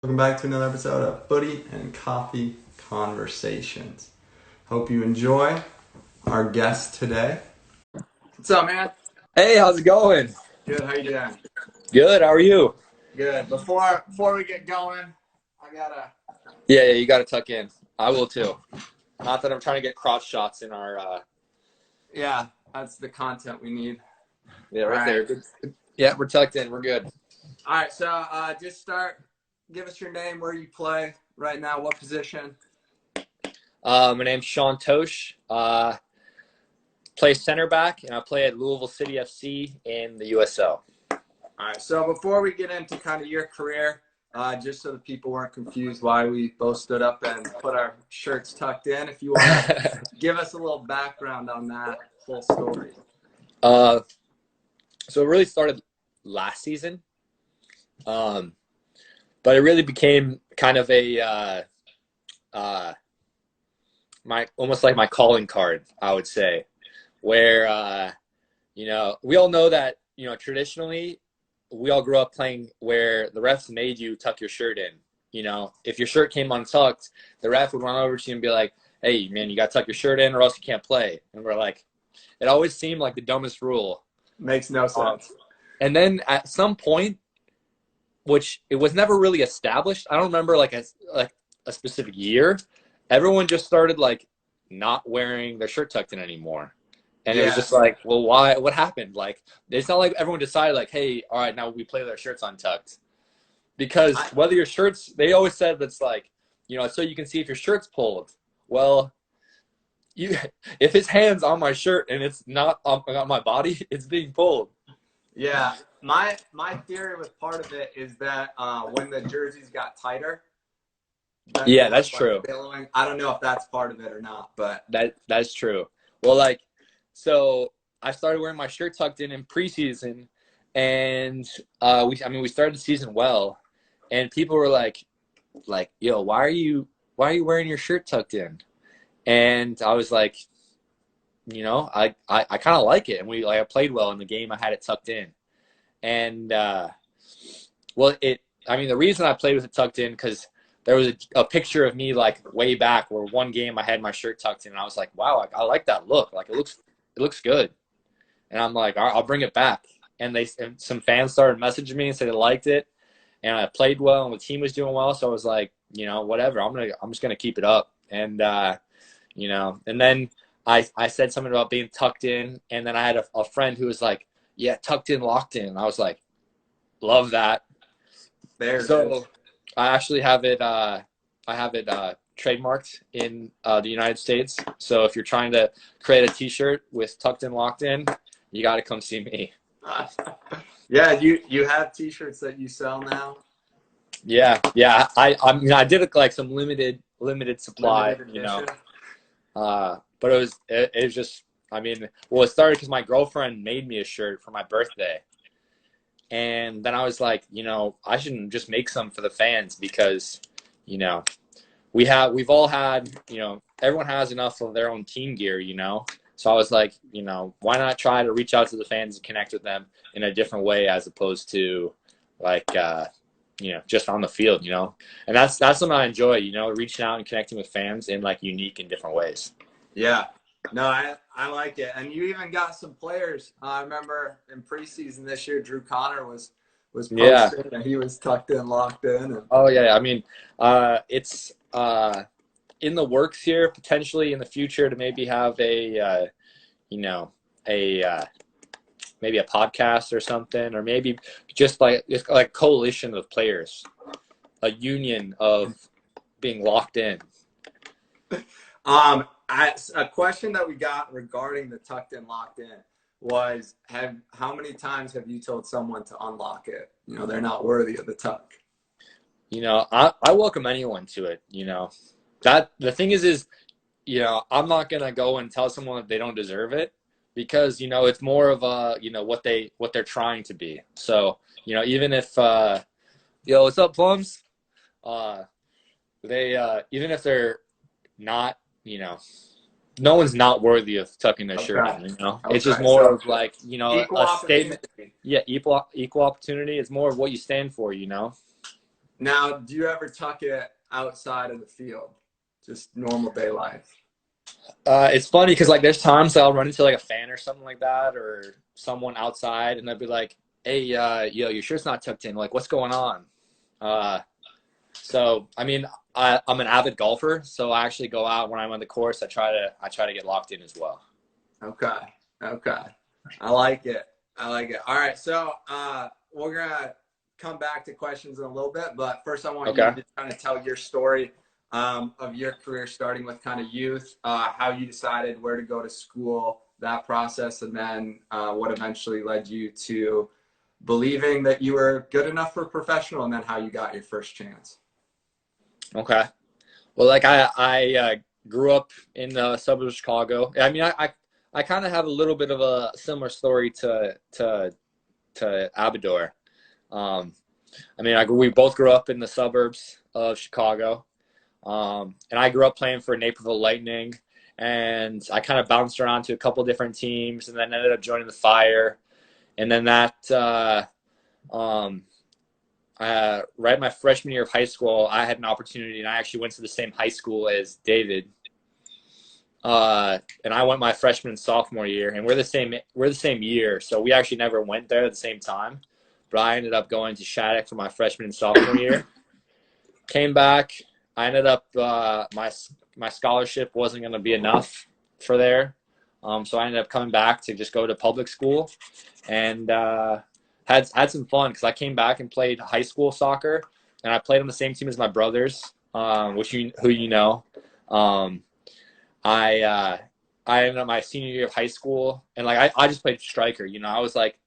Welcome back to another episode of Footy and Coffee Conversations. Hope you enjoy our guest today. What's up, man? Hey, how's it going? Good. How you doing? Good. How are you? Good. Before we get going, I gotta. Yeah, you got to tuck in. I will too. Not that I'm trying to get crotch shots in our. Yeah, that's the content we need. Yeah, All right right. there. Good. Yeah, we're tucked in. We're good. All right. So just start. Give us your name, where you play right now, what position. My name's Sean Totsch. Play center back, and I play at Louisville City FC in the USL. All right. So before we get into kind of your career, just so the people weren't confused why we both stood up and put our shirts tucked in, if you want to give us a little background on that whole story. uh, so it really started last season, but it really became kind of a my almost like my calling card, I would say, where we all know that traditionally we all grew up playing where the refs made you tuck your shirt in. If your shirt came untucked, the ref would run over to you and be like, "Hey, man, you got to tuck your shirt in or else you can't play." And we're like, it always seemed like the dumbest rule. Makes no Um, sense. and then at some point, which it was never really established, I don't remember like a specific year, everyone just started like not wearing their shirt tucked in anymore. And it was Yeah. just like, well, why? What happened? Like, it's not like everyone decided, like, hey, all right, now we play with our shirts untucked. Because I, whether your shirts, they always said that's like, so you can see if your shirt's pulled. Well, you, if his hand's on my shirt and it's not on my body, it's being pulled. yeah. My theory with part of it is that when the jerseys got tighter, then they Yeah, were that's like true. billowing. I don't know if that's part of it or not, but That's true. Well, like, so I started wearing my shirt tucked in preseason, and we started the season well, and people were like, yo, why are you wearing your shirt tucked in? And I was like, I kind of like it, and I played well in the game. I had it tucked in, and well, the reason I played with it tucked in because there was a picture of me like way back where one game I had my shirt tucked in, and I was like, wow, I like that look. Like it looks good, and I'm like, all right, I'll bring it back. And some fans started messaging me and said they liked it, and I played well, and the team was doing well. So I was like, whatever, I'm just gonna keep it up, and then I said something about being tucked in, and then I had a friend who was like, yeah, tucked in, locked in. And I was like, love that. there it is. So I actually have it. I have it trademarked in the United States. So if you're trying to create a T-shirt with tucked in, locked in, you got to come see me. Yeah, you have T-shirts that you sell now, Yeah. I did like some limited supply. limited edition. But it was just. Well, it started because my girlfriend made me a shirt for my birthday. And then I was like, I shouldn't just make some for the fans because, you know, we've all had, everyone has enough of their own team gear. So I was like, why not try to reach out to the fans and connect with them in a different way as opposed to like, just on the field, and that's something I enjoy, reaching out and connecting with fans in like unique and different ways. Yeah. No, I like it. And you even got some players. I remember in preseason this year, Drew Connor was Yeah. posting and he was tucked in, locked in. And Oh yeah. It's in the works here potentially in the future to maybe have you know, a maybe a podcast or something, or maybe just like it's like a coalition of players, a union of being locked in. a question that we got regarding the tucked in, locked in was how many times have you told someone to unlock it? They're not worthy of the tuck. I welcome anyone to it. That the thing is I'm not gonna go and tell someone that they don't deserve it because it's more of a what they're trying to be. So even if yo, what's up, plums? Uh, they even if they're not, no one's not worthy of tucking their shirt Okay. in. It's just Okay. more So of like equal a statement. opportunity. Yeah, equal opportunity. It's more of what you stand for. Now, do you ever tuck it outside of the field? Just normal day life? It's funny because like there's times that I'll run into like a fan or something like that, or someone outside, and they'll be like, "Hey, yo, your shirt's not tucked in. Like, what's going on?" Uh, so I mean, I'm an avid golfer, so I actually go out when I'm on the course. I try to get locked in as well. Okay. Okay. I like it. I like it. All right. So we're gonna come back to questions in a little bit, but first I want you Okay. to kind of tell your story of your career, starting with kind of youth, how you decided where to go to school, that process, and then what eventually led you to believing that you were good enough for professional, and then how you got your first chance. Okay. Well, like I grew up in the suburbs of Chicago. I mean, I kind of have a little bit of a similar story to Abador. I mean, we both grew up in the suburbs of Chicago, and I grew up playing for Naperville Lightning, and I kind of bounced around to a couple different teams, and then ended up joining the Fire, and then right my freshman year of high school, I had an opportunity, and I actually went to the same high school as David. And I went my freshman and sophomore year, and we're the same year, so we actually never went there at the same time. But I ended up going to Shattuck for my freshman and sophomore year. Came back. I ended up my scholarship wasn't going to be enough for there, so I ended up coming back to just go to public school, and had some fun because I came back and played high school soccer, and I played on the same team as my brothers, who you know. I ended up my senior year of high school, and like I just played striker. You know, I was like,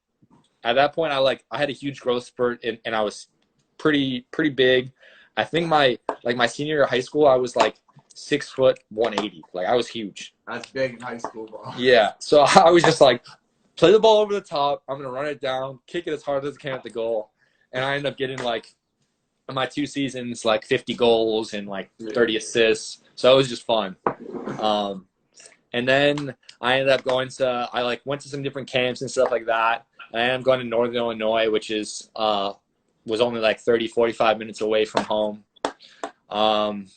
at that point I had a huge growth spurt, and I was pretty big. I think my senior year of high school I was like 6'180". Like I was huge. That's big in high school ball. Yeah. So I was just like, play the ball over the top. I'm gonna run it down, kick it as hard as I can at the goal, and I ended up getting like in my 2 seasons like 50 goals and like 30 assists. So it was just fun. And then I ended up went to some different camps and stuff like that. And I ended up going to Northern Illinois, which is was only like 30-45 minutes away from home. And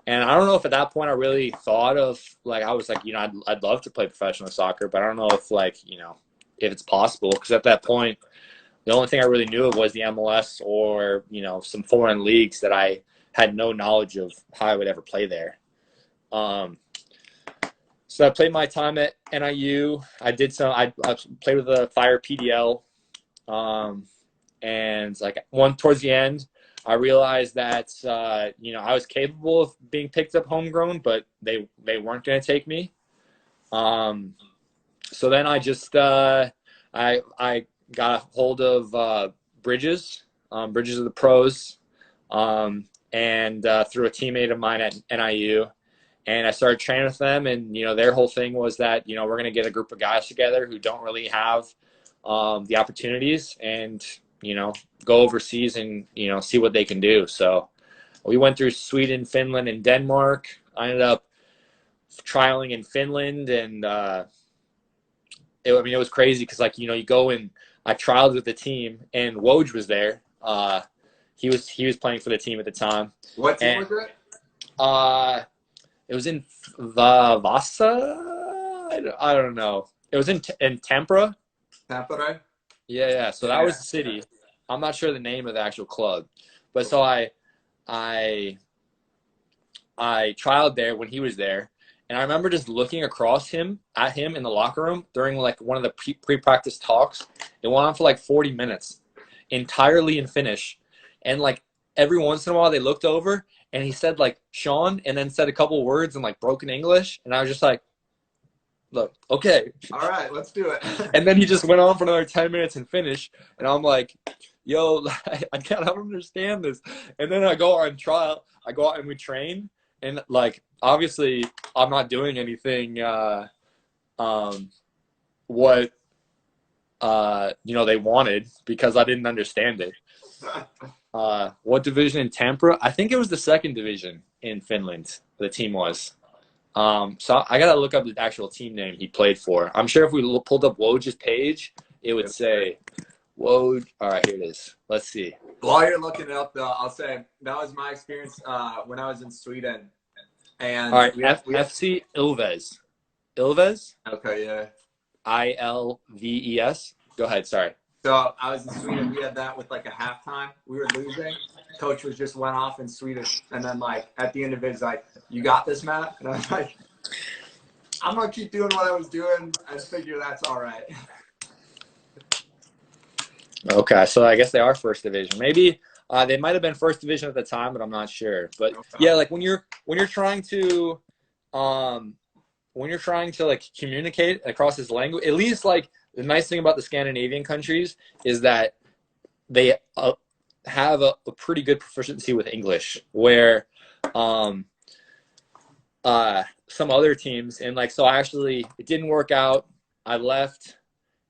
I don't know if at that point I really thought of like, I was like, you know, I'd love to play professional soccer, but I don't know if like, you know, if it's possible, because at that point the only thing I really knew of was the MLS or, you know, some foreign leagues that I had no knowledge of how I would ever play there. So I played my time at NIU. I played with the Fire PDL, and like towards the end, I realized that you know, I was capable of being picked up homegrown, but they weren't going to take me. So then I just I got a hold of Bridges of the Pros, and through a teammate of mine at NIU. And I started training with them, and, you know, their whole thing was that, you know, we're going to get a group of guys together who don't really have the opportunities and, you know, go overseas and, you know, see what they can do. So we went through Sweden, Finland, and Denmark. I ended up trialing in Finland, and it was crazy because, like, you know, you go and I trialed with the team, and Woj was there. He was playing for the team at the time. What team was it? It was in Vasa. I don't know. It was in Tampere. Tampere? Yeah. So that was the city. I'm not sure the name of the actual club, but so I trialed there when he was there, and I remember just looking across at him in the locker room during like one of the pre-practice talks. It went on for like 40 minutes, entirely in Finnish, and like every once in a while they looked over. And he said, like, Sean, and then said a couple words in, like, broken English. And I was just like, look, okay. All right, let's do it. And then he just went on for another 10 minutes and finished. And I'm like, yo, I don't understand this. And then I go on trial. I go out and we train. And, like, obviously I'm not doing anything what, you know, they wanted because I didn't understand it. What division in Tampere? I think it was the second division in Finland. The team was. So I gotta look up the actual team name he played for. I'm sure if we pulled up Woj's page, it would say. Whoa. All right, here it is. Let's see. While you're looking it up, though, I'll say that was my experience when I was in Sweden. And All right, we have FC Ilves. Ilves? okay, yeah. Ilves. Go ahead. Sorry. So I was in Sweden. We had that with like a halftime. We were losing. Coach was just went off in Swedish, and then like at the end of it, he's like, "You got this, Matt." And I was like, "I'm gonna keep doing what I was doing. I figure that's all right." Okay, so I guess they are first division. Maybe they might have been first division at the time, but I'm not sure. But yeah, like when you're trying to like communicate across this language, at least like the nice thing about the Scandinavian countries is that they have a pretty good proficiency with English, where some other teams, and like, so it didn't work out. I left.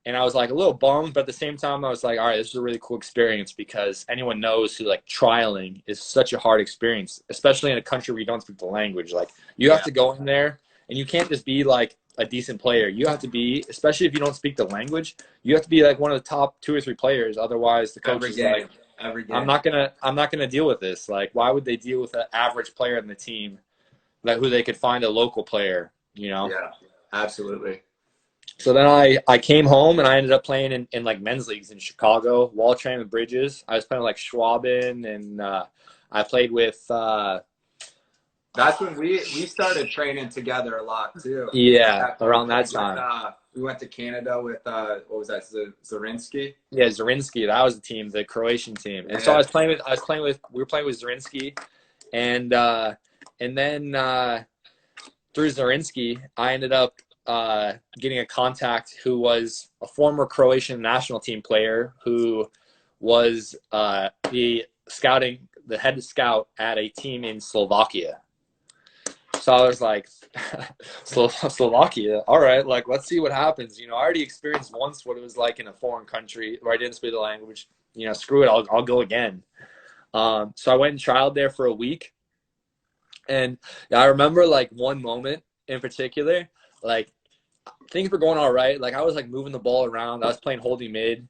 And I was like a little bummed, but at the same time, I was like, all right, this is a really cool experience, because anyone knows who like trialing is such a hard experience, especially in a country where you don't speak the language. Like you have to go in there, and you can't just be like a decent player. You have to be, especially if you don't speak the language, you have to be like one of the top 2 or 3 players. Otherwise the coach is like, I'm not gonna deal with this. Like, why would they deal with an average player in the team that who they could find a local player, you know? Yeah, absolutely. So then I came home, and I ended up playing in like men's leagues in Chicago, Wall Train and Bridges. I was playing like Schwaben, and I played with That's when we started training together a lot too. Yeah, around that time. We went to Canada with what was that? Zarinsky. Yeah, Zarinsky. That was the team, the Croatian team. And so we were playing with Zarinsky, and then through Zarinsky, I ended up getting a contact who was a former Croatian national team player who was the head scout at a team in Slovakia. So I was like, Slovakia, all right, like, let's see what happens. You know, I already experienced once what it was like in a foreign country where I didn't speak the language. You know, screw it, I'll go again. So I went and trialed there for a week. And I remember like one moment in particular, like things were going all right. Like I was like moving the ball around. I was playing holding mid,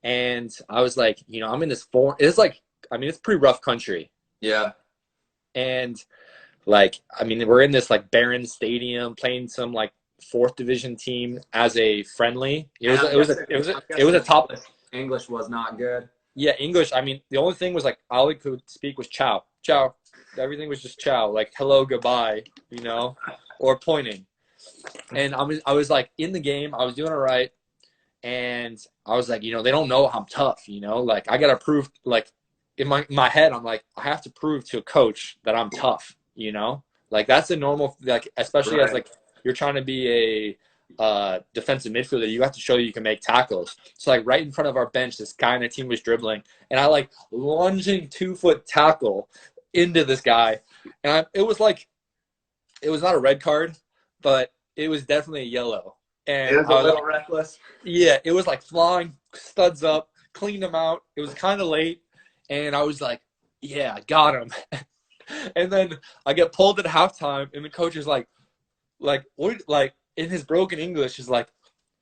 and I was like, you know, I'm in this it's like, I mean, it's pretty rough country. Yeah. And like, I mean, we're in this like barren stadium playing some like 4th division team as a friendly. It was a top. English was not good. Yeah, English. I mean, the only thing was like all I could speak was ciao, ciao. Everything was just ciao, like hello, goodbye, you know, or pointing. And I was like in the game, I was doing all right, and I was like, you know, they don't know I'm tough, you know, like I gotta prove, like in my head, I'm like, I have to prove to a coach that I'm tough, you know, like that's a normal, like especially as like you're trying to be a defensive midfielder, you have to show you can make tackles. So like right in front of our bench, this guy in the team was dribbling, and I like lunging 2-foot tackle into this guy, and it was not a red card, but it was definitely a yellow. And it was a little reckless. Yeah, it was like flying, studs up, cleaned him out. It was kind of late, and I was like, yeah, I got him. And then I get pulled at halftime, and the coach is like what, like in his broken English is like,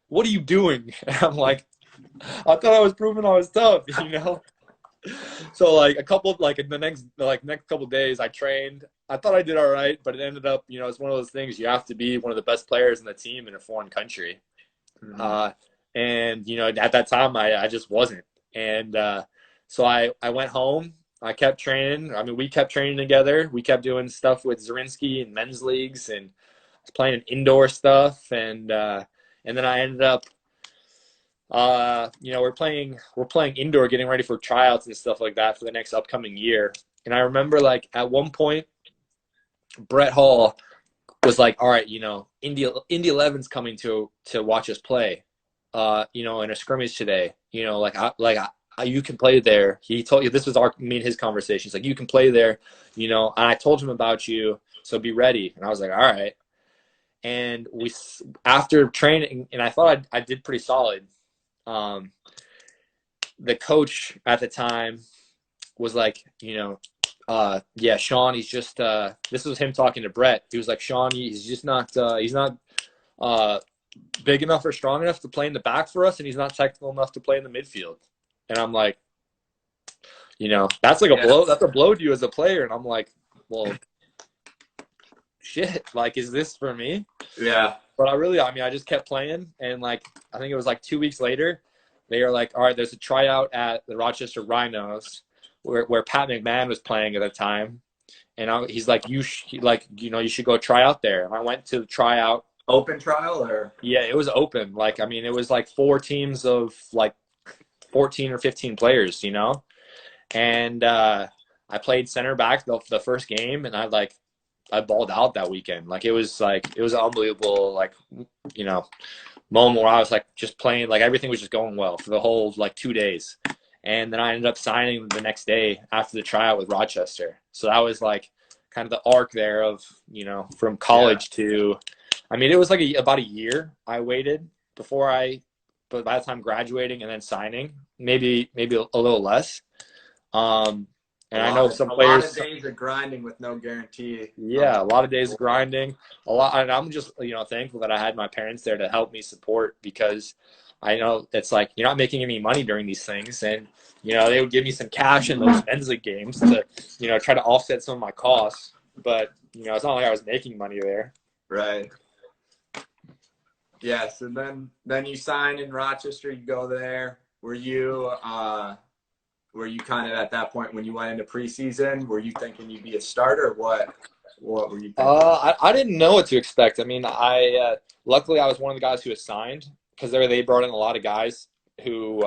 what are you doing? And I'm like, I thought I was proving I was tough, you know. So like the next couple of days I trained. I thought I did all right, but it ended up, you know, it's one of those things, you have to be one of the best players in the team in a foreign country. Mm-hmm. And you know, at that time I just wasn't. And so I went home. I kept training. I mean, we kept training together. We kept doing stuff with Zarinsky and men's leagues, and I was playing indoor stuff, and then I ended up you know, we're playing indoor, getting ready for tryouts and stuff like that for the next upcoming year. And I remember like at one point, Brett Hall was like, all right, you know, Indy 11's coming to watch us play, you know, in a scrimmage today, you know, you can play there. He told you, this was me and his conversation. He's like, you can play there, you know, and I told him about you, so be ready. And I was like, all right. And after training, and I thought I did pretty solid. The coach at the time was like, you know, yeah, Sean, he's just, this was him talking to Brett. He was like, Sean, he's just not, he's not big enough or strong enough to play in the back for us, and he's not technical enough to play in the midfield. And I'm like, that's like a blow. That's a blow to you as a player. And I'm like, well, shit, like, is this for me? Yeah. But I just kept playing. And like, I think it was like 2 weeks later, they were like, all right, there's a tryout at the Rochester Rhinos where Pat McMahon was playing at the time. And he's like, you should go try out there. And I went to the tryout. Open trial or? Yeah, it was open. Like, I mean, it was like 4 teams of like 14 or 15 players, And I played center back the first game, and I balled out that weekend. Like, it was an unbelievable, like, moment where I was like just playing, like everything was just going well for the whole like 2 days. And then I ended up signing the next day after the tryout with Rochester. So that was like kind of the arc there of, from college to, I mean, it was like about a year I waited but by the time graduating and then signing, maybe a little less. And I know some players. A lot of days of grinding with no guarantee. Yeah, a lot of days of grinding. A lot, and I'm just thankful that I had my parents there to help me support, because I know it's like you're not making any money during these things, and they would give me some cash in those men's league games to try to offset some of my costs. But it's not like I was making money there. Right. Yes, and then you sign in Rochester. You go there. Were you kind of at that point when you went into preseason, were you thinking you'd be a starter, or what were you thinking? I didn't know what to expect. I mean, luckily I was one of the guys who was signed, because they brought in a lot of guys who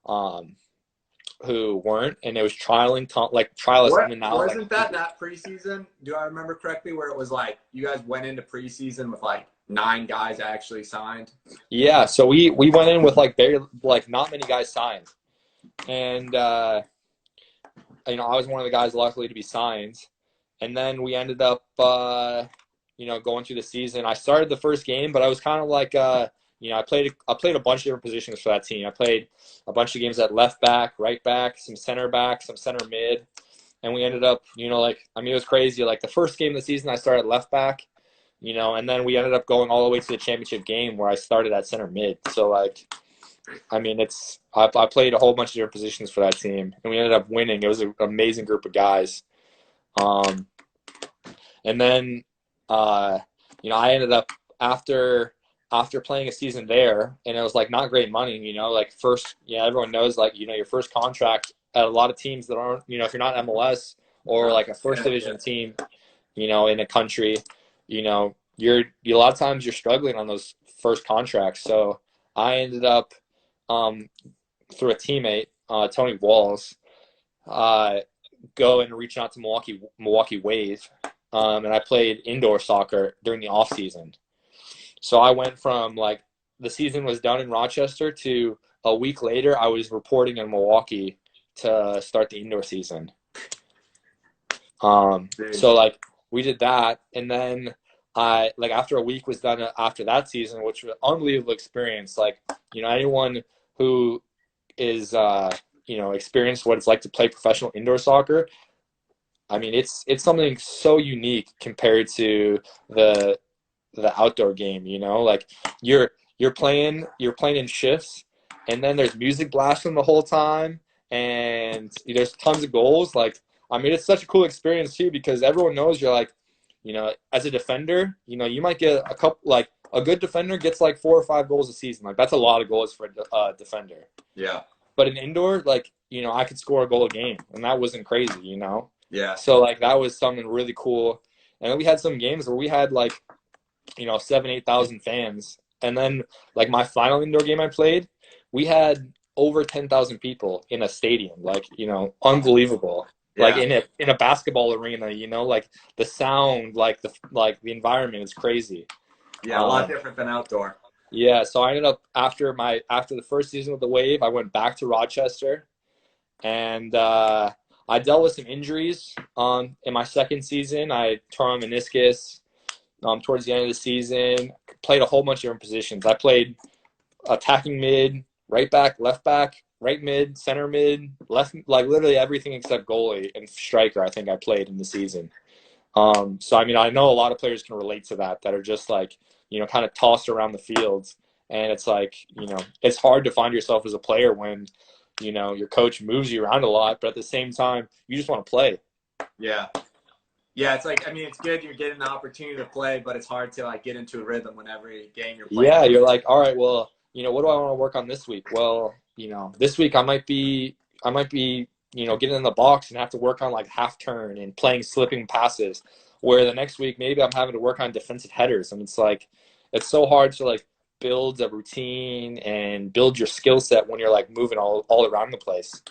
weren't, and it was trialists in and out. Wasn't that preseason? Do I remember correctly where it was like you guys went into preseason with like 9 guys actually signed? Yeah, so we went in with like not many guys signed. And, I was one of the guys luckily to be signed. And then we ended up, going through the season. I started the first game, but I was kind of like, I played a bunch of different positions for that team. I played a bunch of games at left back, right back, some center back, some center mid. And we ended up, it was crazy. Like the first game of the season, I started left back, and then we ended up going all the way to the championship game where I started at center mid. So like, I mean, I played a whole bunch of different positions for that team, and we ended up winning. It was an amazing group of guys. And then, I ended up after playing a season there, and it was like not great money, like first, everyone knows like, your first contract at a lot of teams that aren't, if you're not MLS or like a first division team, in a country, you're a lot of times you're struggling on those first contracts. So I ended up, through a teammate, Tony Walls, go and reach out to Milwaukee Wave, and I played indoor soccer during the off season. So I went from like the season was done in Rochester to a week later I was reporting in Milwaukee to start the indoor season. So like we did that, and then after a week was done after that season, which was an unbelievable experience. Like, anyone who is, experienced what it's like to play professional indoor soccer, I mean, it's something so unique compared to the outdoor game, like you're playing in shifts, and then there's music blasting the whole time, and there's tons of goals. Like, I mean, it's such a cool experience too, because everyone knows you're like, as a defender, you might get a couple, like a good defender gets like 4 or 5 goals a season. Like that's a lot of goals for a defender. Yeah. But in indoor, like, I could score a goal a game, and that wasn't crazy, Yeah. So like that was something really cool. And then we had some games where we had like, 7,000-8,000 fans. And then like my final indoor game I played, we had over 10,000 people in a stadium. Like, unbelievable. Yeah. Like in a basketball arena, like the sound, like the environment is crazy. Yeah, a lot different than outdoor. Yeah, so I ended up after the first season with the Wave, I went back to Rochester, and I dealt with some injuries in my second season. I tore my meniscus towards the end of the season. Played a whole bunch of different positions. I played attacking mid, right back, left back, right mid, center mid, left, like literally everything except goalie and striker. I think I played in the season. So I mean, I know a lot of players can relate to that are just like, kind of tossed around the fields, and it's like, it's hard to find yourself as a player when your coach moves you around a lot, but at the same time, you just want to play. Yeah. Yeah, it's like, I mean, it's good you're getting the opportunity to play, but it's hard to like get into a rhythm when every game you're playing. Yeah, you're like, all right, well, what do I want to work on this week? Well, this week I might be, getting in the box and have to work on like half turn and playing slipping passes. Where the next week maybe I'm having to work on defensive headers, and it's like, it's so hard to like build a routine and build your skill set when you're like moving all around the place.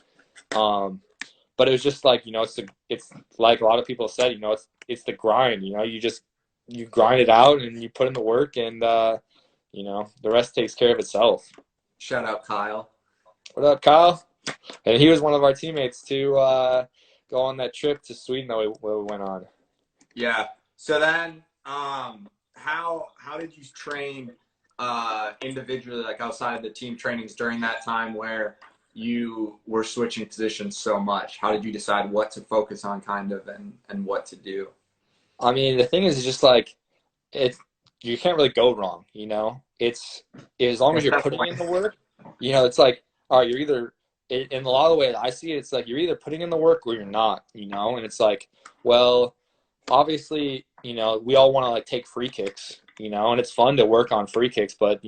But it was just like, it's like a lot of people said, it's the grind. You grind it out and you put in the work, and the rest takes care of itself. Shout out Kyle. What up, Kyle? And he was one of our teammates to go on that trip to Sweden that we went on. Yeah. So then, how did you train individually, like outside of the team trainings during that time where you were switching positions so much? How did you decide what to focus on, kind of, and what to do? I mean, the thing is just like you can't really go wrong. It's as long as you're putting in the work. It's like, all right, you're either in a lot of the way I see it, it's like you're either putting in the work or you're not. And it's like, well, obviously, we all want to like take free kicks, and it's fun to work on free kicks, but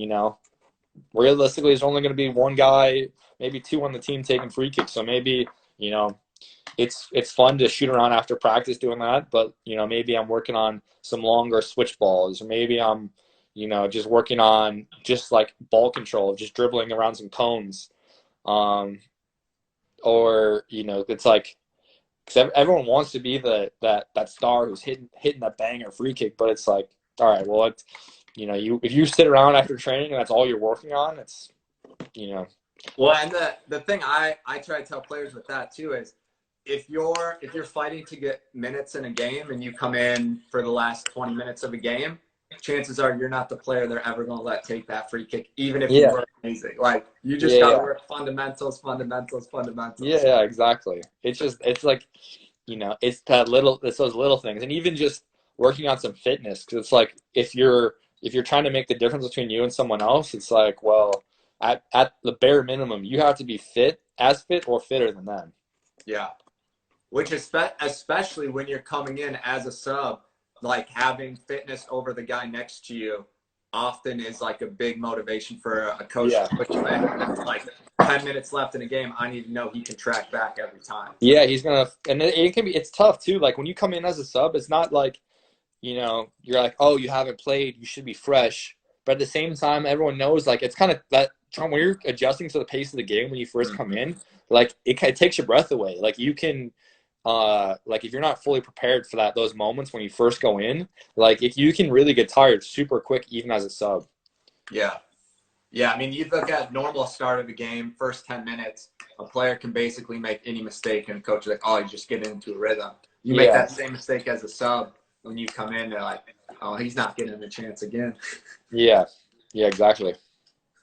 realistically, there's only going to be one guy, maybe two on the team taking free kicks. So maybe, it's fun to shoot around after practice doing that, but maybe I'm working on some longer switch balls, or maybe I'm just working on just like ball control, just dribbling around some cones, or it's like, because everyone wants to be that star who's hitting that banger free kick, but it's like, all right, well, it's if you sit around after training and that's all you're working on, it's Well, and the thing I try to tell players with that too is, if you're fighting to get minutes in a game and you come in for the last 20 minutes of a game, chances are you're not the player they're ever going to let take that free kick, even if you work amazing. Like, you just got to work fundamentals. Yeah, exactly. It's like, it's those little things, and even just working on some fitness, because it's like, if you're trying to make the difference between you and someone else, it's like, well, at the bare minimum, you have to be as fit or fitter than them. Yeah. Which is especially when you're coming in as a sub, like having fitness over the guy next to you often is like a big motivation for a coach to push you in. Like 10 minutes left in a game, I need to know he can track back every time. Yeah, he's gonna, and it's tough too. Like when you come in as a sub, it's not like, you're like, oh, you haven't played, you should be fresh. But at the same time, everyone knows, like, it's kind of that when you're adjusting to the pace of the game when you first come in, like it takes your breath away. Like you can, like if you're not fully prepared for those moments when you first go in, like if you can really get tired super quick, even as a sub. Yeah. Yeah. I mean, you look at normal start of the game, first 10 minutes, a player can basically make any mistake, and coach is like, oh, you just get into a rhythm. You make that same mistake as a sub. When you come in, they're like, oh, he's not getting a chance again. Yeah, exactly.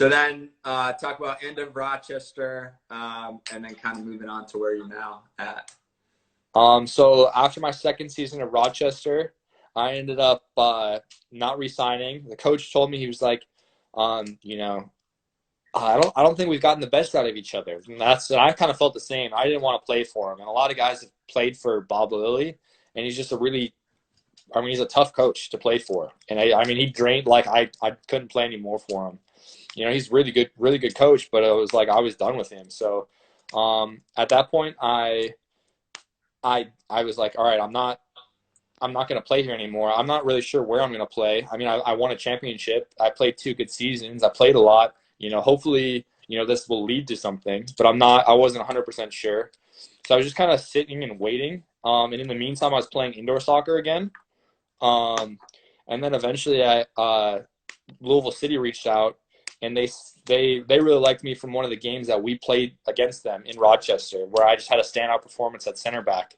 So then talk about end of Rochester, and then kind of moving on to where you're now at. So after my second season at Rochester, I ended up not re-signing. The coach told me, he was like, I don't think we've gotten the best out of each other. And I kind of felt the same. I didn't want to play for him. And a lot of guys have played for Bob Lilly, and he's just he's a tough coach to play for. And I mean, he drained, like I couldn't play anymore for him. He's really good coach, but it was like I was done with him. So at that point, I was like, all right, I'm not going to play here anymore. I'm not really sure where I'm going to play. I mean, I won a championship. I played 2 good seasons. I played a lot. Hopefully, this will lead to something. But I wasn't 100% sure. So I was just kind of sitting and waiting. And in the meantime, I was playing indoor soccer again. And then eventually, Louisville City reached out, and they really liked me from one of the games that we played against them in Rochester, where I just had a standout performance at center back.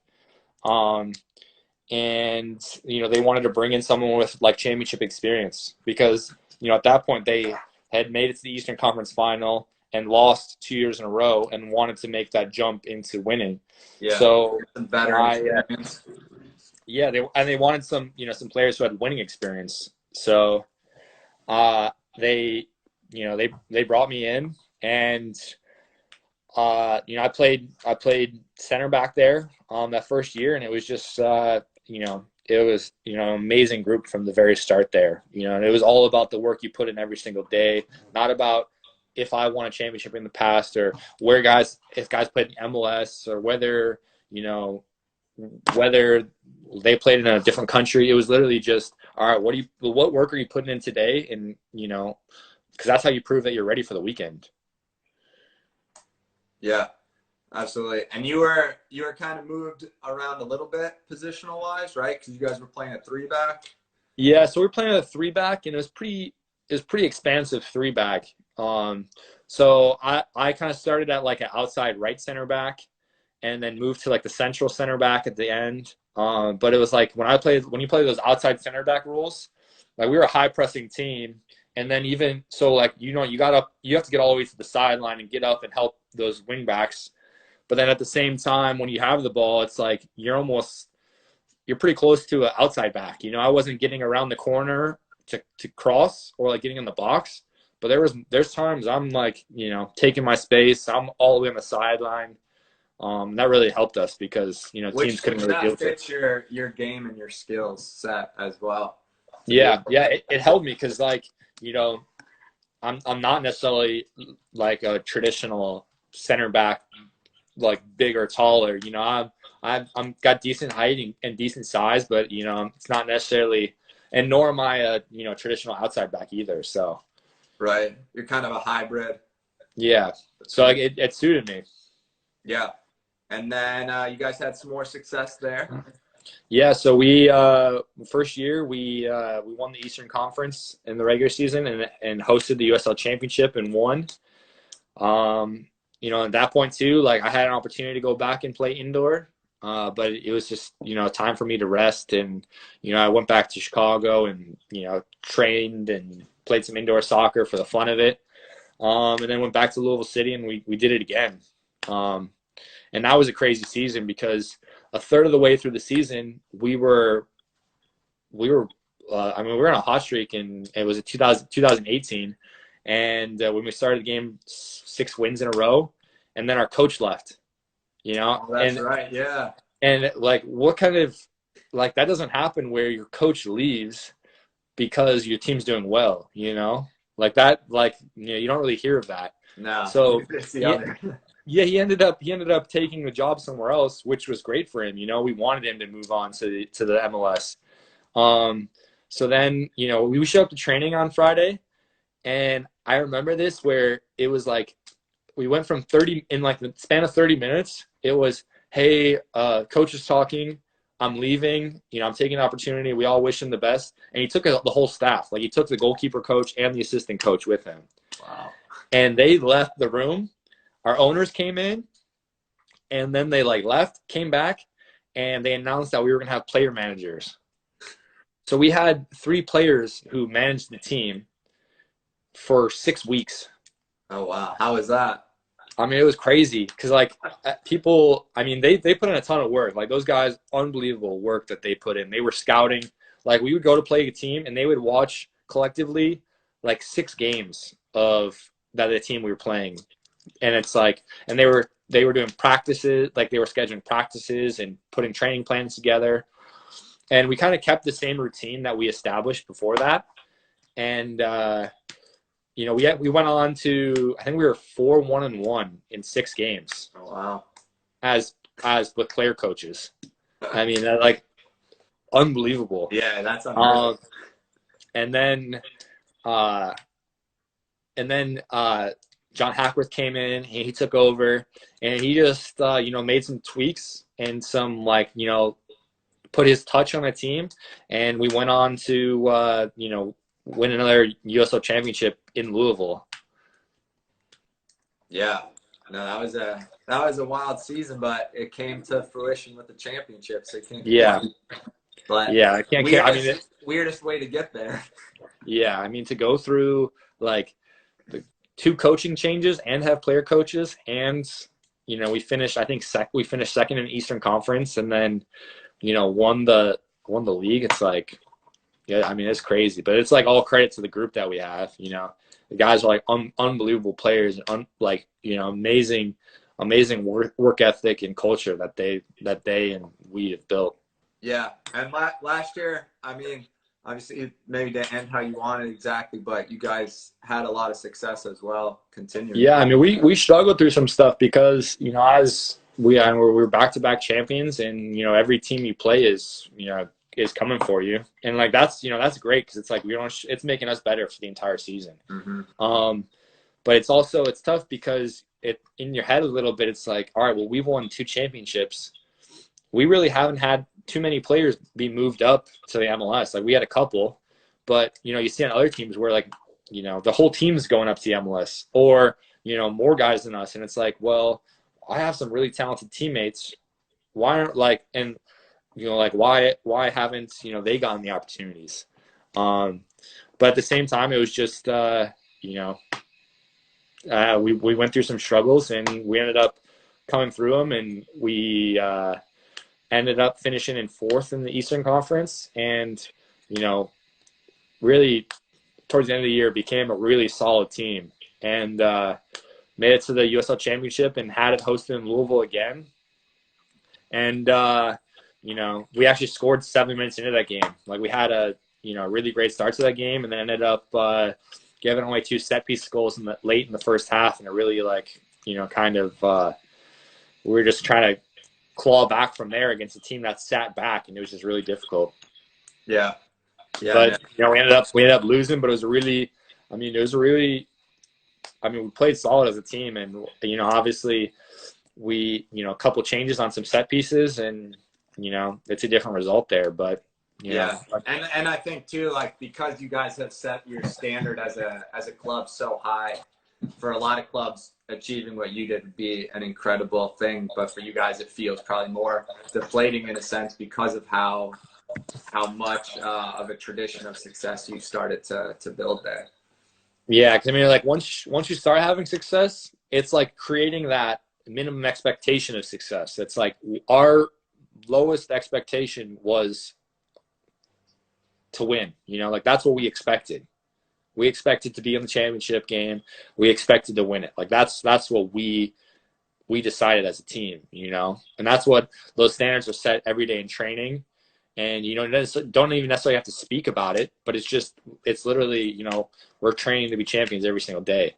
And they wanted to bring in someone with like championship experience, because at that point they had made it to the Eastern Conference Final and lost 2 years in a row, and wanted to make that jump into winning. Yeah. So they wanted some players who had winning experience. So they brought me in, and you know, I played center back there that first year, and it was just you know, it was, you know, amazing group from the very start there. You know, and it was all about the work you put in every single day, not about if I won a championship in the past or if guys played in MLS or whether, you know, whether they played in a different country. It was literally just, all right, what work are you putting in today? And, you know, because that's how you prove that you're ready for the weekend. Yeah, absolutely. And you were kind of moved around a little bit positional wise, right? Because you guys were playing a 3-back. Yeah, so we're playing a 3-back, and it was pretty expansive 3-back. So I kind of started at like an outside right center back, and then moved to like the central center back at the end. But it was like when you play those outside center back roles, like we were a high pressing team, and then even so, like, you know, you have to get all the way to the sideline and get up and help those wing backs. But then at the same time, when you have the ball, it's like you're pretty close to an outside back. You know, I wasn't getting around the corner to cross or like getting in the box, but there's times I'm like, you know, taking my space. I'm all the way on the sideline. That really helped us because, you know, teams couldn't really deal with it. Fits your game and your skills set as well. Yeah, it helped me because, like, you know, I'm not necessarily like a traditional center back, like big or taller. You know, I'm got decent height and decent size, but, you know, it's not necessarily, and nor am I a, you know, traditional outside back either. So, right, you're kind of a hybrid. Yeah, so like it suited me. Yeah, and then you guys had some more success there. Yeah, so we first year we won the Eastern Conference in the regular season and hosted the USL Championship and won. You know, at that point too, like I had an opportunity to go back and play indoor, but it was just, you know, time for me to rest. And, you know, I went back to Chicago and, you know, trained and played some indoor soccer for the fun of it. And then went back to Louisville City and we did it again. And that was a crazy season because a third of the way through the season, we were I mean, we were on a hot streak, and it was 2018. And when we started the game, 6 wins in a row, and then our coach left, you know? Oh, that's right, yeah. And like, what kind of, like, that doesn't happen where your coach leaves because your team's doing well, you know? Like that, like, you know, you don't really hear of that. No. So yeah, he ended up taking a job somewhere else, which was great for him. You know, we wanted him to move on to the MLS. So then, you know, we showed up to training on Friday, and I remember this where it was like we went from 30 in like the span of 30 minutes. It was, hey, coach is talking. I'm leaving. You know, I'm taking an opportunity. We all wish him the best. And he took the whole staff. Like, he took the goalkeeper coach and the assistant coach with him. Wow. And they left the room. Our owners came in, and then they like left, came back, and they announced that we were going to have player managers. So we had 3 players who managed the team for 6 weeks. Oh, wow. How was that? I mean, it was crazy because, like, people, I mean, they put in a ton of work. Like, those guys, unbelievable work that they put in. They were scouting. Like, we would go to play a team, and they would watch collectively, like, 6 games of the team we were playing. And it's like, and they were doing practices, like they were scheduling practices and putting training plans together. And we kind of kept the same routine that we established before that. And, you know, we went on to, I think we were 4-1-1 in 6 games. Oh, wow. As with player coaches. I mean, like, unbelievable. Yeah, that's unreal. And then John Hackworth came in, he took over, and he just, you know, made some tweaks and some, like, you know, put his touch on the team. And we went on to, you know, win another USL Championship in Louisville. Yeah. No, that was a wild season, but it came to fruition with the championship. So yeah. But yeah, I can't. Weirdest way to get there. Yeah, I mean, to go through, like, the 2 coaching changes and have player coaches, and, you know, we finished second in Eastern Conference, and then, you know, won the league. It's like, yeah, I mean, it's crazy, but it's like all credit to the group that we have. You know, the guys are like unbelievable players, and like, you know, amazing amazing work ethic and culture that they and we have built. Yeah, and last year, I mean, obviously it maybe didn't end how you wanted exactly, but you guys had a lot of success as well. Continuing. Yeah, I mean, we struggled through some stuff because, you know, as we're back-to-back champions, and, you know, every team you play is, you know, is coming for you, and like that's, you know, that's great because it's like it's making us better for the entire season. But it's also, it's tough because it in your head a little bit, it's like, all right, well, we've won 2 championships. We really haven't had too many players be moved up to the MLS. Like, we had a couple, but, you know, you see on other teams where, like, you know, the whole team's going up to the MLS, or, you know, more guys than us. And it's like, well, I have some really talented teammates. Why aren't, like, and, you know, like, why haven't, you know, they gotten the opportunities? But at the same time, it was just, you know, we went through some struggles, and we ended up coming through them, and we ended up finishing in 4th in the Eastern Conference, and, you know, really towards the end of the year became a really solid team, and made it to the USL Championship and had it hosted in Louisville again. And you know, we actually scored 7 minutes into that game. Like, we had a, you know, really great start to that game, and then ended up giving away 2 set-piece goals late in the first half, and it really, like, you know, kind of we were just trying to claw back from there against a team that sat back, and it was just really difficult. Yeah. But, you know, we ended up losing, but it was a really, I mean, we played solid as a team, and, you know, obviously we, you know, a couple changes on some set pieces, and, you know, it's a different result there, but, you know. And I think too, like, because you guys have set your standard as a club so high, for a lot of clubs, achieving what you did would be an incredible thing, but for you guys, it feels probably more deflating in a sense because of how much of a tradition of success you started to build there. Yeah, because I mean, like, once you start having success, it's like creating that minimum expectation of success. It's like our lowest expectation was to win. You know, like, that's what we expected. We expected to be in the championship game. We expected to win it. Like, that's what we decided as a team, you know, and that's what those standards are set every day in training. And, you know, don't even necessarily have to speak about it, but it's literally, you know, we're training to be champions every single day.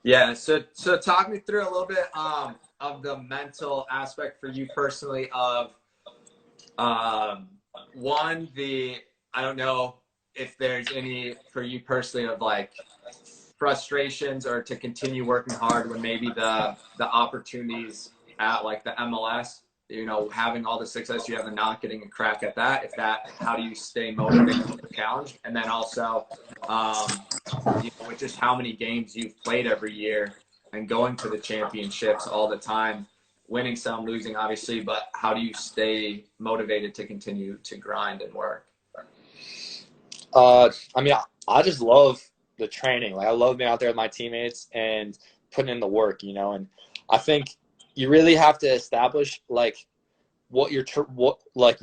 Yeah. So talk me through a little bit of the mental aspect for you personally of one, I don't know if there's any for you personally of, like, frustrations or to continue working hard when maybe the opportunities at, like, the MLS, you know, having all the success you have and not getting a crack at that, how do you stay motivated and challenged? And then also, you know, with just how many games you've played every year and going to the championships all the time, winning some, losing obviously, but how do you stay motivated to continue to grind and work? I mean, I just love the training. Like, I love being out there with my teammates and putting in the work, you know. And I think you really have to establish, like, what your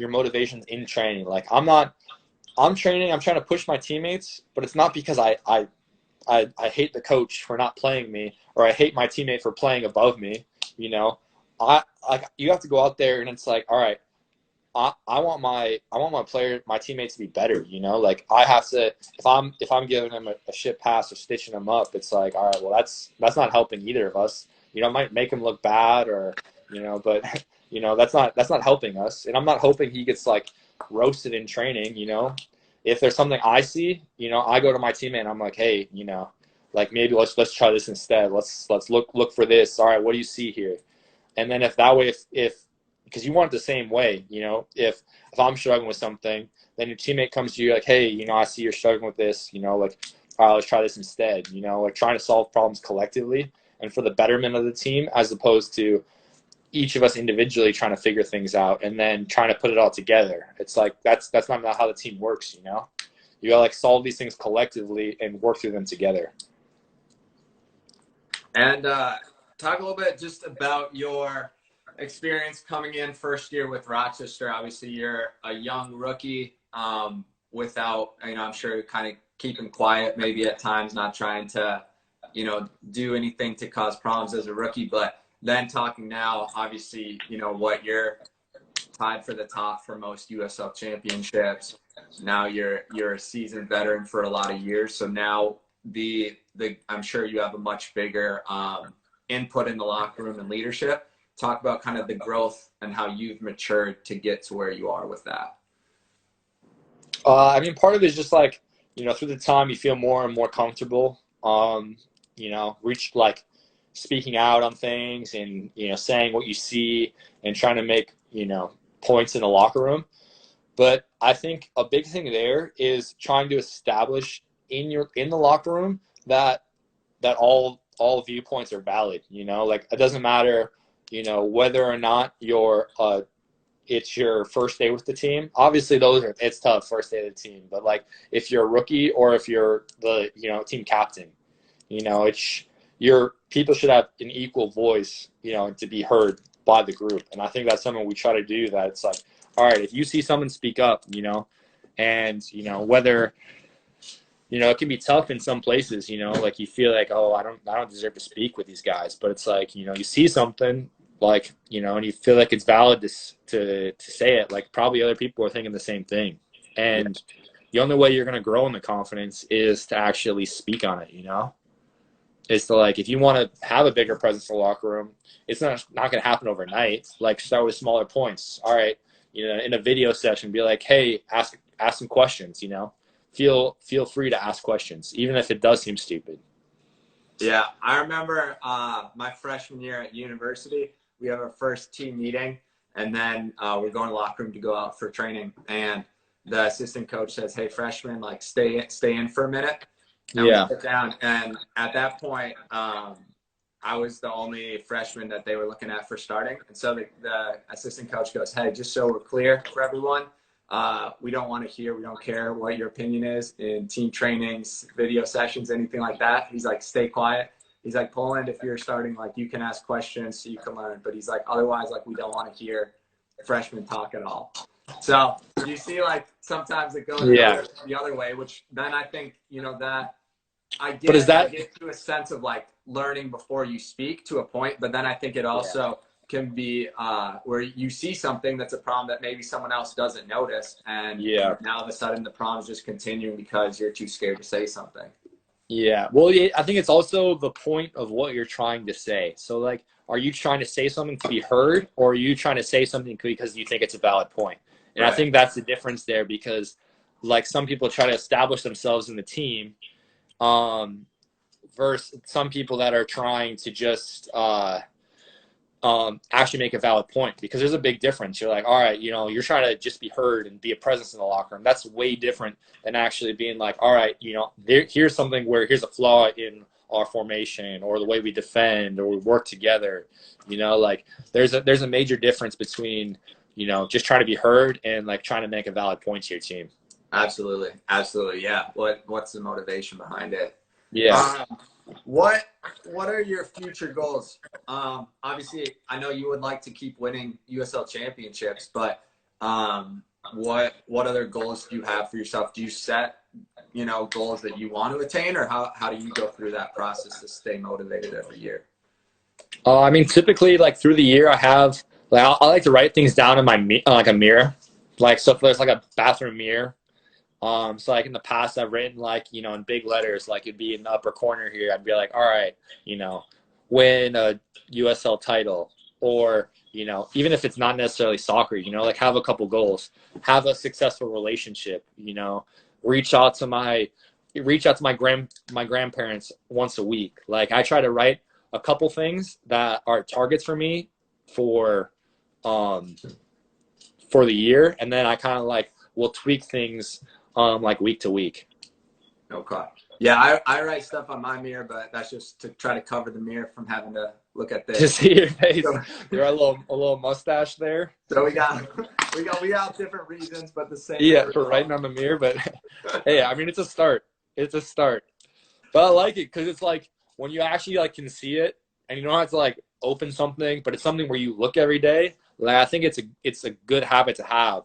motivations in training. Like, I'm training, I'm trying to push my teammates, but it's not because I hate the coach for not playing me, or I hate my teammate for playing above me, you know. You have to go out there, and it's like, all right, I want my teammates to be better, you know. Like, I have to, if I'm giving them a shit pass or stitching them up, it's like, all right, well, that's not helping either of us. You know, it might make them look bad, or, you know, but, you know, that's not helping us. And I'm not hoping he gets, like, roasted in training, you know. If there's something I see, you know, I go to my teammate and I'm like, hey, you know, like, maybe let's try this instead. Let's look for this. All right, what do you see here? And then if that way, if because you want it the same way, you know, if I'm struggling with something, then your teammate comes to you like, hey, you know, I see you're struggling with this, you know, like, all right, let's try this instead, you know, like, trying to solve problems collectively and for the betterment of the team, as opposed to each of us individually trying to figure things out and then trying to put it all together. It's like, that's not how the team works, you know. You gotta, like, solve these things collectively and work through them together. And talk a little bit just about your experience coming in first year with Rochester. Obviously, you're a young rookie, without, you know, I'm sure kind of keeping quiet maybe at times, not trying to, you know, do anything to cause problems as a rookie. But then talking now, obviously, you know, what you're tied for the top for most USL championships. Now you're a seasoned veteran for a lot of years. So now I'm sure you have a much bigger input in the locker room and leadership. Talk about kind of the growth and how you've matured to get to where you are with that. I mean, part of it is just like, you know, through the time you feel more and more comfortable, you know, speaking out on things and, you know, saying what you see and trying to make, you know, points in the locker room. But I think a big thing there is trying to establish in the locker room that all viewpoints are valid, you know, like it doesn't matter, you know, whether or not it's your first day with the team. Obviously it's tough first day of the team, but like if you're a rookie or if you're the, you know, team captain, you know, people should have an equal voice, you know, to be heard by the group. And I think that's something we try to do, that it's like, all right, if you see someone, speak up, you know, and, you know, whether, you know, it can be tough in some places, you know, like you feel like, oh, I don't deserve to speak with these guys. But it's like, you know, you see something like, you know, and you feel like it's valid to say it, like probably other people are thinking the same thing. And the only way you're going to grow in the confidence is to actually speak on it, you know? Is to, like, if you want to have a bigger presence in the locker room, it's not going to happen overnight. Like, start with smaller points. All right, you know, in a video session, be like, hey, ask some questions, you know? Feel free to ask questions, even if it does seem stupid. Yeah, I remember my freshman year at university, we have our first team meeting, and then we're going to the locker room to go out for training. And the assistant coach says, hey, freshmen, like, stay in for a minute. And we sit down. And at that point, I was the only freshman that they were looking at for starting. And so the assistant coach goes, hey, just so we're clear for everyone, we don't want to hear, we don't care what your opinion is in team trainings, video sessions, anything like that. He's like, stay quiet. He's like, Poland, if you're starting, like, you can ask questions so you can learn. But he's like, otherwise, like, we don't want to hear freshmen talk at all. So you see, like, sometimes it goes the other way, which then I think, you know, that I get to a sense of, like, learning before you speak to a point. But then I think it also can be where you see something that's a problem that maybe someone else doesn't notice. And now all of a sudden the problem's just continuing because you're too scared to say something. Yeah. Well, I think it's also the point of what you're trying to say. So, like, are you trying to say something to be heard, or are you trying to say something because you think it's a valid point? And I think that's the difference there, because, like, some people try to establish themselves in the team versus some people that are trying to just actually make a valid point, because there's a big difference. You're like, all right, you know, you're trying to just be heard and be a presence in the locker room. That's way different than actually being like, all right, you know, here's something where here's a flaw in our formation or the way we defend or we work together. You know, like there's a major difference between, you know, just trying to be heard and, like, trying to make a valid point to your team. Absolutely. Yeah. What's the motivation behind it? Yeah. What are your future goals? Obviously, I know you would like to keep winning USL championships, but what other goals do you have for yourself? Do you set, you know, goals that you want to attain, or how do you go through that process to stay motivated every year? I mean, typically, like, through the year, I have, like, I like to write things down in my like a mirror, like, so if there's like a bathroom mirror. So, like, in the past, I've written, like, you know, in big letters, like, it'd be in the upper corner here. I'd be like, all right, you know, win a USL title, or, you know, even if it's not necessarily soccer, you know, like, have a couple goals, have a successful relationship, you know, reach out to my grandparents once a week. Like, I try to write a couple things that are targets for me for the year, and then I kind of, like, will tweak things like week to week. Okay. Yeah, I write stuff on my mirror, but that's just to try to cover the mirror from having to look at this. To see your face. There are a little mustache there. So we got different reasons, but the same. Yeah, for writing on the mirror, but hey, I mean, it's a start. It's a start. But I like it because it's like when you actually, like, can see it, and you don't have to, like, open something, but it's something where you look every day. Like, I think it's a good habit to have.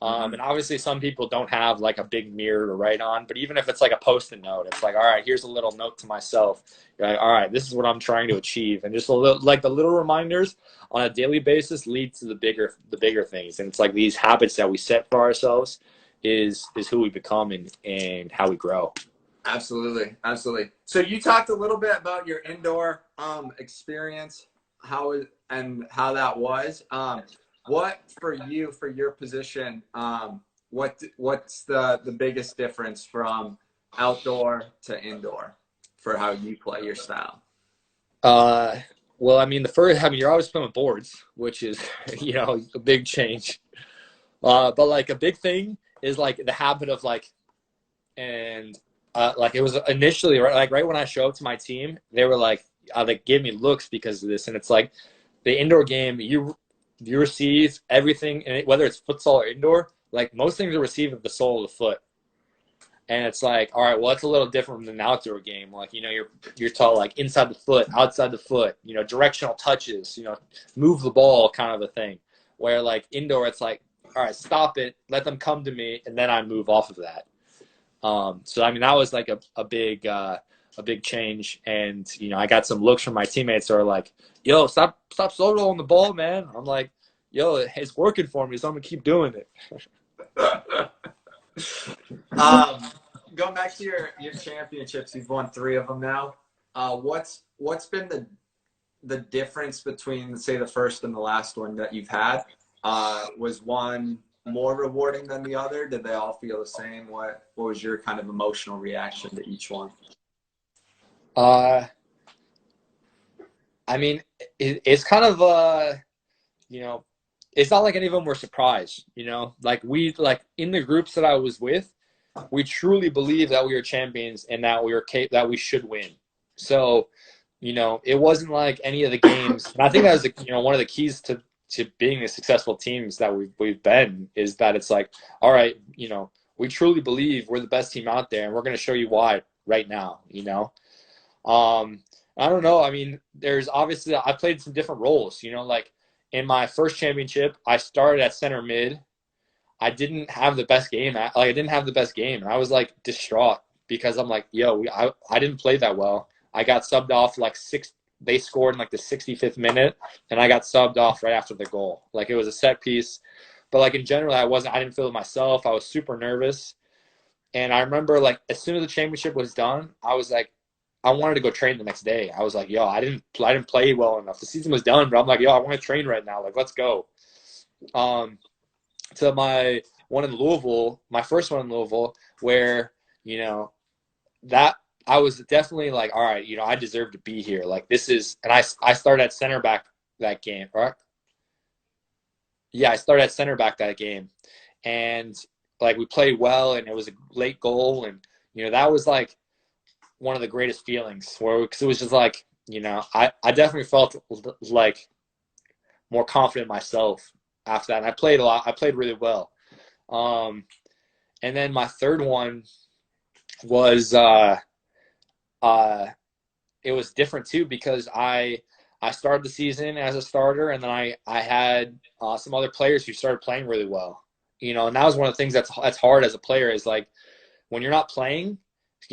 And obviously some people don't have like a big mirror to write on, but even if it's like a post-it note, it's like, all right, here's a little note to myself. You're like, all right, this is what I'm trying to achieve. And just a little, like the little reminders on a daily basis lead to the bigger things. And it's like these habits that we set for ourselves is who we become and how we grow. Absolutely. Absolutely. So you talked a little bit about your indoor experience, how that was. What for you, for your position, what's the biggest difference from outdoor to indoor for how you play your style? Well, I mean, you're always playing with boards, which is, a big change. But like a big thing is like the habit of like, and like it was initially right when I showed up to my team, they were like, they gave me looks because of this. And it's like the indoor game, you receive everything, and whether it's futsal or indoor, like most things are received with the sole of the foot. And it's like, all right, well, it's a little different than an outdoor game. Like, you're taught like inside the foot, outside the foot, directional touches, move the ball kind of a thing. Where like indoor, it's like, all right, stop it, let them come to me, and then I move off of that. So I mean, that was like a big change. And I got some looks from my teammates who are like, yo, stop soloing the ball, man. I'm like, yo, it's working for me, so I'm gonna keep doing it. Going back to your championships, you've won 3 of them now. What's been the difference between, say, the first and the last one that you've had? Was one more rewarding than the other? Did they all feel the same? What was your kind of emotional reaction to each one? I mean, it's kind of it's not like any of them were surprised. Like in the groups that I was with, we truly believed that we were champions and that that we should win. So, it wasn't like any of the games. And I think that was one of the keys to being the successful teams that we've been, is that it's like, all right, we truly believe we're the best team out there, and we're going to show you why right now. I don't know. I mean, there's obviously, I played some different roles. Like in my first championship, I started at center mid. I didn't have the best game. I didn't have the best game, and I was like distraught because I'm like, yo, I didn't play that well. I got subbed off like they scored in like the 65th minute, and I got subbed off right after the goal. Like it was a set piece, but like in general, I didn't feel it myself. I was super nervous, and I remember like as soon as the championship was done, I was like, I wanted to go train the next day. I was like, yo, I didn't play well enough. The season was done, but I'm like, yo, I want to train right now. Like, let's go. To my first one in Louisville, where that I was definitely like, all right, I deserve to be here. Like this is, and I started at center back that game, right? Yeah, I started at center back that game, and like we played well, and it was a late goal, and that was like one of the greatest feelings, because it was just like, I definitely felt like more confident in myself after that. And I played a lot. I played really well. And then my third one was it was different too, because I started the season as a starter, and then I had some other players who started playing really well. And that was one of the things that's hard as a player, is like when you're not playing,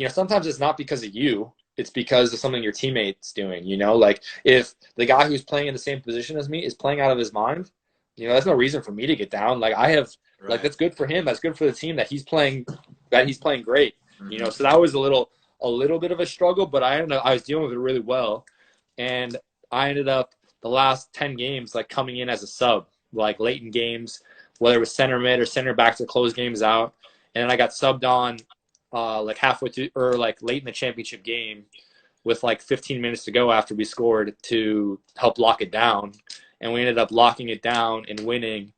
sometimes it's not because of you. It's because of something your teammate's doing, like if the guy who's playing in the same position as me is playing out of his mind, that's no reason for me to get down. Like I have, right. Like that's good for him. That's good for the team that he's playing great, Mm-hmm. So that was a little bit of a struggle, but I was dealing with it really well. And I ended up the last 10 games, like coming in as a sub, like late in games, whether it was center mid or center back to close games out. And then I got subbed on like halfway through, or like late in the championship game with like 15 minutes to go after we scored, to help lock it down. And we ended up locking it down and winning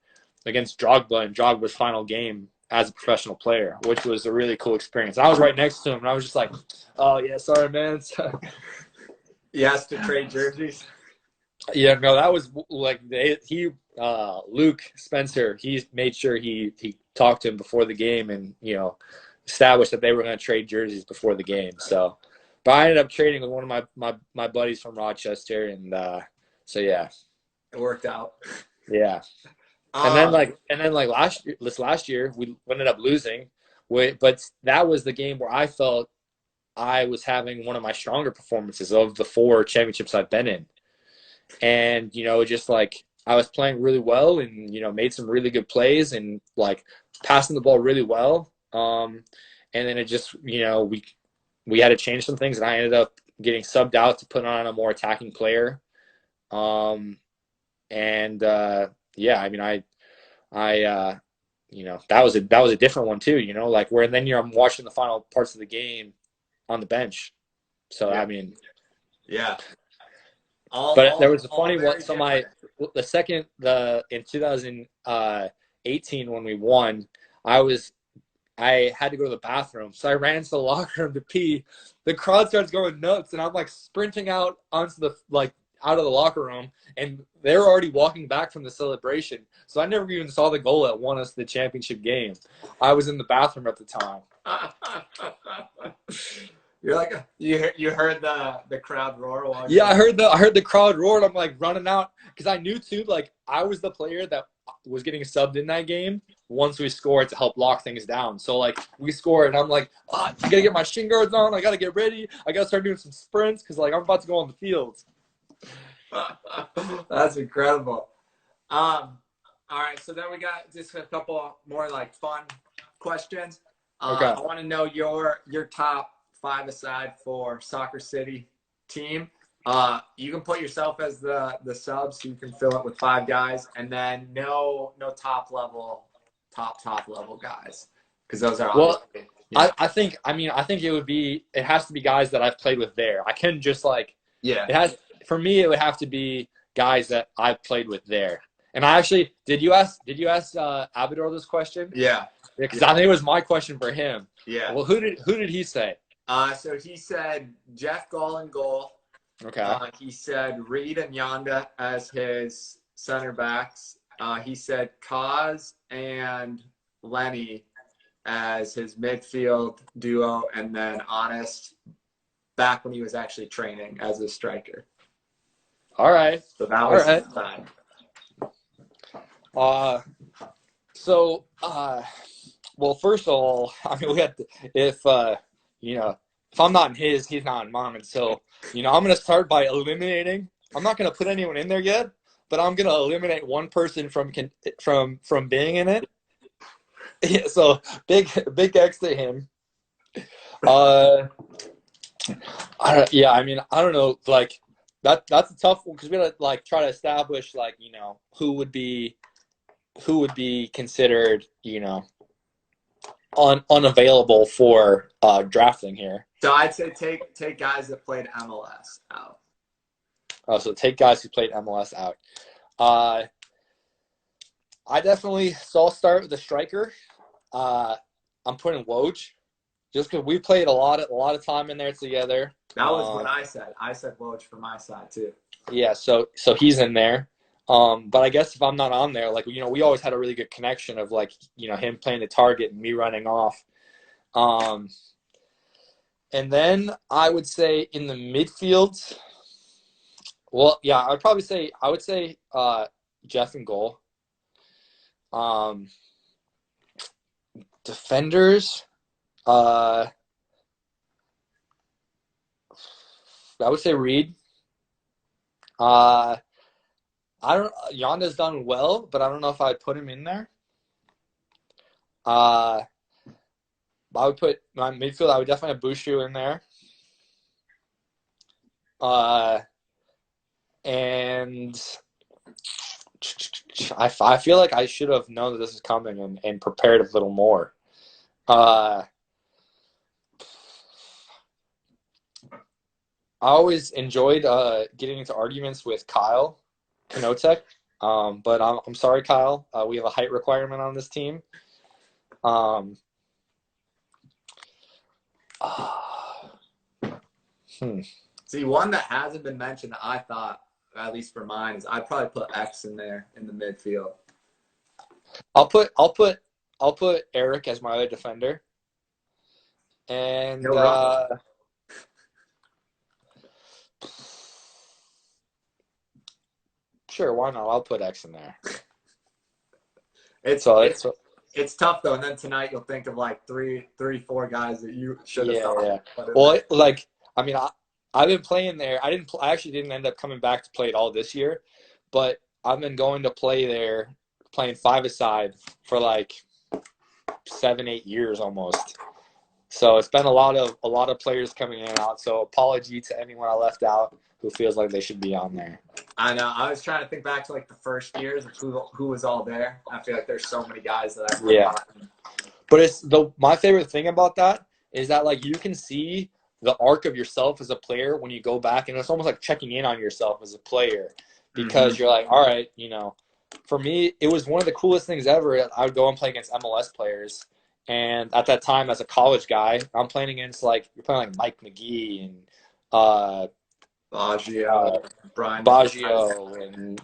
against Drogba in Drogba's final game as a professional player, which was a really cool experience. I was right next to him, and I was just like, oh, yeah, sorry, man. He asked to trade jerseys? Yeah, no, that was like Luke Spencer, he made sure he talked to him before the game, and, established that they were going to trade jerseys before the game. So, but I ended up trading with one of my buddies from Rochester, and so yeah, it worked out. Yeah. And then last year we ended up losing. But that was the game where I felt I was having one of my stronger performances of the 4 championships I've been in. And, just like I was playing really well and, made some really good plays and like passing the ball really well. And then it just, we had to change some things and I ended up getting subbed out to put on a more attacking player. Yeah, I mean, that was a different one too, like where then I'm watching the final parts of the game on the bench. So, Yeah. I mean, yeah. But there was a funny one. So in 2018 when we won, I had to go to the bathroom. So I ran to the locker room to pee. The crowd starts going nuts and I'm like sprinting out onto out of the locker room and they're already walking back from the celebration. So I never even saw the goal that won us the championship game. I was in the bathroom at the time. You're like you heard the crowd roar. Yeah, I heard the crowd roar. And I'm like running out because I knew too. Like I was the player that was getting subbed in that game once we scored to help lock things down. So like we scored, and I'm like, I gotta get my shin guards on. I gotta get ready. I gotta start doing some sprints because like I'm about to go on the field. That's incredible. All right, so then we got just a couple more like fun questions. Okay. I want to know your top 5 aside for Soccer City team. You can put yourself as the sub, so you can fill it with 5 guys, and then no top level guys, because those are obviously. I think it has to be guys that I've played with there. I couldn't just for me it would have to be guys that I've played with there. And I actually did you ask Abidor this question? Yeah. Because I think it was my question for him. Yeah. Well, who did he say? So he said Jeff Gall in goal. Okay. He said Reed and Yonda as his center backs. He said Kaz and Lenny as his midfield duo, and then Honest back when he was actually training as a striker. All right. So that was his time. Well, first of all, I mean, we had to, if I'm not in his, he's not in mine. And so, I'm going to start by eliminating. I'm not going to put anyone in there yet, but I'm going to eliminate one person from being in it. Yeah, so big X to him. I don't know. Like that's a tough one because we got to try to establish who would be considered unavailable for drafting here. So I'd say take guys that played MLS out. Oh, so take guys who played MLS out. I'll start with the striker. I'm putting Woj, just because we played a lot of time in there together. That was what I said. I said Woj for my side too. Yeah, so he's in there. But I guess if I'm not on there, we always had a really good connection of him playing the target and me running off. And then I would say in the midfield, well, yeah, I would say Jeff in goal. Defenders, I would say Reed. Yonda's done well, but I don't know if I'd put him in there. I would put my midfield. I would definitely have Bushu in there. And I feel like I should have known that this is coming and prepared a little more. I always enjoyed getting into arguments with Kyle Kanotek, but I'm sorry, Kyle. We have a height requirement on this team. See, one that hasn't been mentioned that I thought, at least for mine, is I'd probably put X in there in the midfield. I'll put Eric as my other defender. And sure, why not? I'll put X in there. It's So it's tough though. And then tonight you'll think of like three, four guys that you should have thought. yeah. Well, like I mean, I've been playing there. I actually didn't end up coming back to play it all this year, but I've been going to play there, playing five-a-side for like 7, 8 years almost. So it's been a lot of players coming in and out. So apology to anyone I left out who feels like they should be on there. I know. I was trying to think back to like the first years of who was all there. I feel like there's so many guys that I've forgotten. But my favorite thing about that is that like you can see the arc of yourself as a player when you go back, and it's almost like checking in on yourself as a player, because you're like, all right, for me, it was one of the coolest things ever. I would go and play against MLS players. And at that time, as a college guy, I'm playing against you're playing like Mike McGee and Baggio, Brian Baggio, and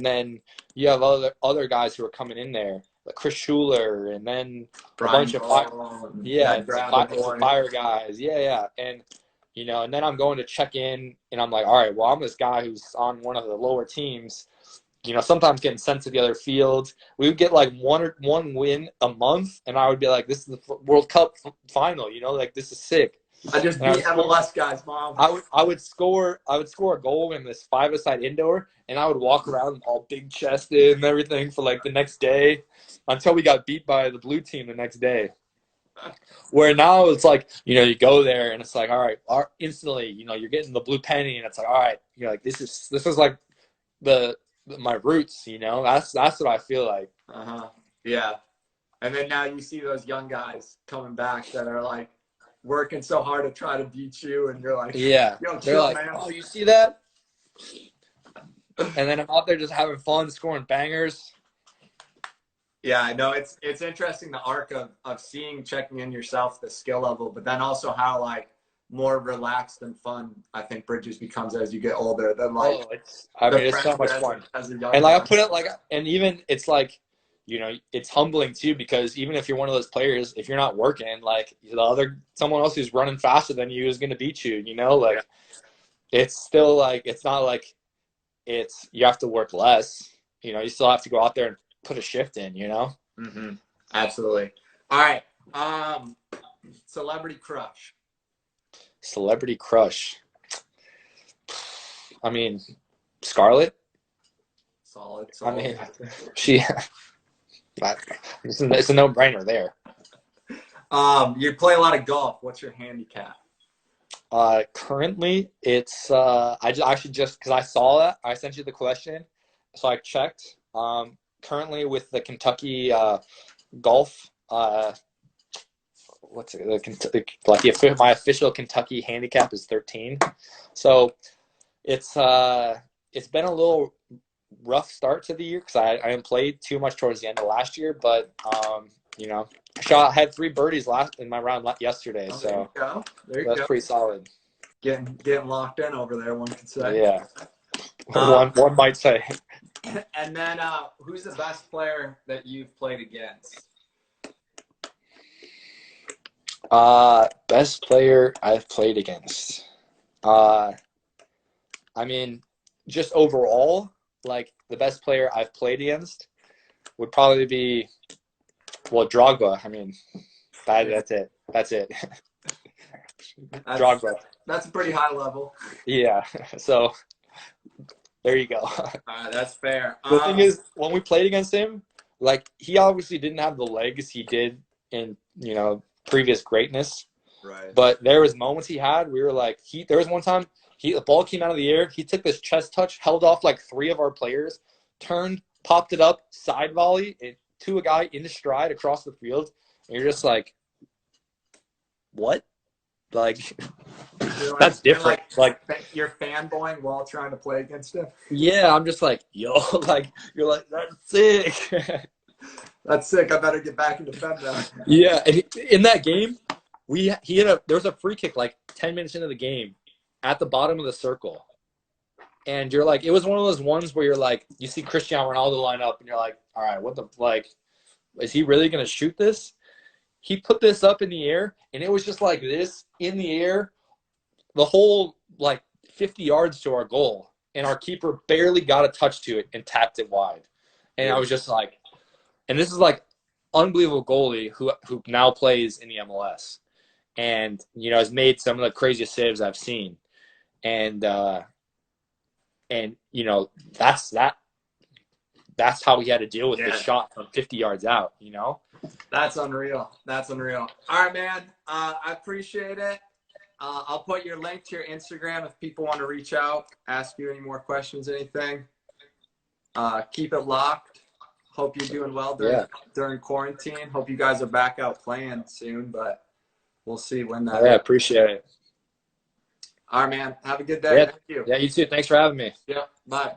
then you have other guys who are coming in there, like Chris Schuler, and then Brian a bunch of fire guys, and and then I'm going to check in, and I'm like, all right, well, I'm this guy who's on one of the lower teams. Sometimes getting sent to the other field. We would get like one win a month, and I would be like, "This is the World Cup final." Like this is sick. I just beat MLS guys, Mom. I would score a goal in this five-a-side indoor, and I would walk around all big chested and everything for like the next day, until we got beat by the blue team the next day. Where now it's like, you go there and it's like, all right, instantly, you're getting the blue penny, and it's like, all right, like this is like my roots, that's what I feel like. Yeah. And then now you see those young guys coming back that are like working so hard to try to beat you, and you're like, yeah, they're like, man. Oh, you see that? And then I'm out there just having fun, scoring bangers. Yeah, I know. It's interesting, the arc of checking in yourself, the skill level, but then also how like more relaxed and fun I think Bridges becomes as you get older than it's so much fun. As a young and guy. I put it and even it's like, it's humbling too, because even if you're one of those players, if you're not working, like someone else who's running faster than you is going to beat you, it's still like, it's not like you have to work less, you still have to go out there and put a shift in, Absolutely. All right. Celebrity crush. I mean, Scarlett. Solid. I mean, it's a no-brainer there. You play a lot of golf. What's your handicap? Currently, it's because I saw that, I sent you the question, so I checked. Currently with the Kentucky golf, what's it? My official Kentucky handicap is 13. So it's been a little rough start to the year because I didn't play too much towards the end of last year, but I had 3 birdies in my round yesterday, so there you go. That's pretty solid. Getting locked in over there, one could say. Yeah, one might say. And then, who's the best player that you've played against? Best player I've played against. I mean, just overall, like the best player I've played against would probably be, Drogba. I mean, that's it. Drogba. That's a pretty high level. Yeah. So there you go. That's fair. The thing is, when we played against him, like he obviously didn't have the legs he did in previous greatness. Right. But there was moments he had. We were like, there was one time the ball came out of the air. He took this chest touch, held off like 3 of our players, turned, popped it up, side volley to a guy in stride across the field. And you're just like, what? Like, that's different. Like you're fanboying while trying to play against him. Yeah, I'm just like, yo, like you're like, that's sick. That's sick. I better get back and defend that. Yeah, and in that game, there was a free kick like 10 minutes into the game at the bottom of the circle, and you're like, it was one of those ones where you're like, you see Cristiano Ronaldo line up, and you're like, all right, what the is he really gonna shoot this? He put this up in the air, and it was just like this in the air, the whole 50 yards to our goal, and our keeper barely got a touch to it and tapped it wide. And I was just like, And this is like unbelievable goalie who now plays in the MLS, and has made some of the craziest saves I've seen. And that's how he had to deal with this shot from 50 yards out. That's unreal. That's unreal. All right, man. I appreciate it. I'll put your link to your Instagram if people want to reach out, ask you any more questions, anything. Keep it locked. Hope you're doing well during quarantine. Hope you guys are back out playing soon, but we'll see when that. Yeah, appreciate it. All right, man. Have a good day. Yeah. Thank you. Yeah, you too. Thanks for having me. Yeah. Bye.